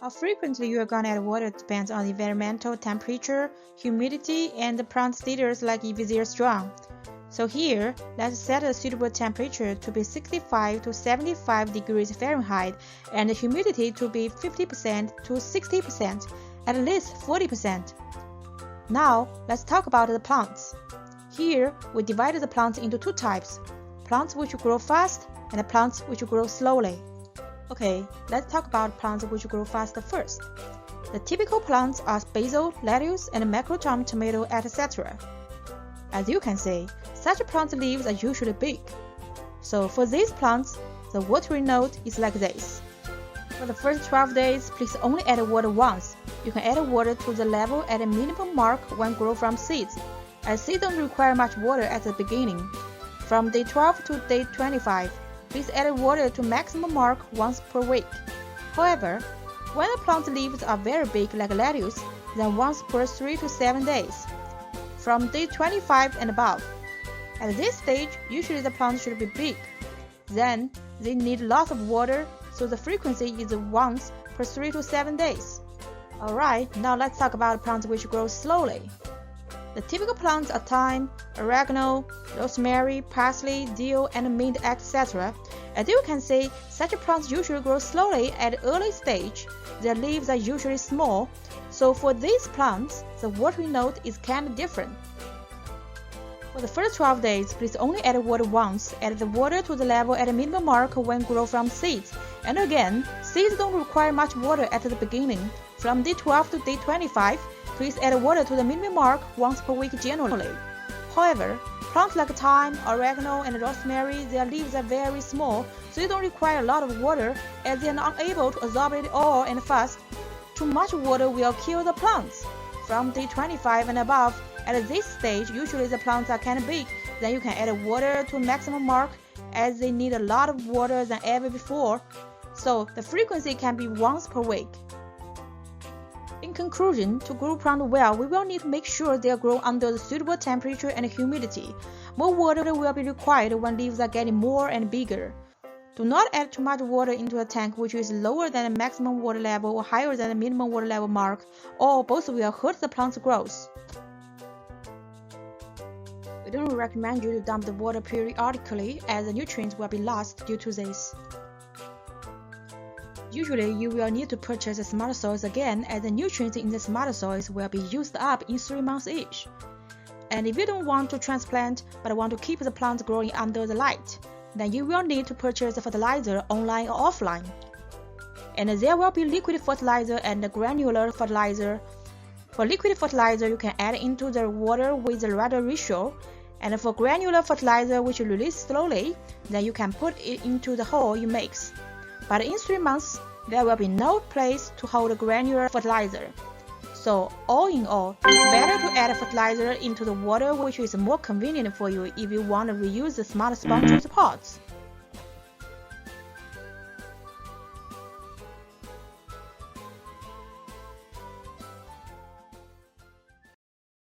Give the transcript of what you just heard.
How frequently you are going to add water depends on the environmental temperature, humidity, and the plant status like if they are strong. So here, let's set a suitable temperature to be 65 to 75 degrees Fahrenheit and the humidity to be 50% to 60%, at least 40%. Now, let's talk about the plants. Here, we divided the plants into two types, plants which grow fast and plants which grow slowly. Okay, let's talk about plants which grow fast first. The typical plants are basil, lettuce, and macrotome tomato, etc. As you can see, such plant leaves are usually big. So for these plants, the watering note is like this. For the first 12 days, please only add water once. You can add water to the level at a minimum mark when grown from seeds, as seeds don't require much water at the beginning. From day 12 to day 25, please add water to maximum mark once per week. However, when the plant leaves are very big like lettuce, then once per 3 to 7 days. From day 25 and above. At this stage, usually the plant should be big. Then, they need lots of water, so the frequency is once per 3 to 7 days. Alright, now let's talk about plants which grow slowly. The typical plants are thyme, oregano, rosemary, parsley, dill, and mint, etc. As you can see, such plants usually grow slowly at an early stage. Their leaves are usually small, so for these plants, the watering note is kind of different. For the first 12 days, please only add water once. Add the water to the level at a minimum mark when grown from seeds. And again, seeds don't require much water at the beginning. From day 12 to day 25, please add water to the minimum mark once per week generally. However, plants like thyme, oregano, and rosemary, their leaves are very small, so they don't require a lot of water as they are not able to absorb it all and fast. Too much water will kill the plants. From day 25 and above, at this stage, usually the plants are kind of big, then you can add water to maximum mark as they need a lot of water than ever before. So the frequency can be once per week. In conclusion, to grow plants well, we will need to make sure they grow under the suitable temperature and humidity. More water will be required when leaves are getting more and bigger. Do not add too much water into a tank which is lower than the maximum water level or higher than the minimum water level mark, or both will hurt the plant's growth. We don't recommend you to dump the water periodically as the nutrients will be lost due to this. Usually, you will need to purchase the smart soils again as the nutrients in the smart soils will be used up in 3 months each. And if you don't want to transplant but want to keep the plants growing under the light, then you will need to purchase the fertilizer online or offline. And there will be liquid fertilizer and granular fertilizer. For liquid fertilizer, you can add into the water with the right ratio. And for granular fertilizer, which you release slowly, then you can put it into the hole you mix. But in 3 months, there will be no place to hold granular fertilizer. So all in all, it's better to add fertilizer into the water, which is more convenient for you if you want to reuse the smart sponges pots.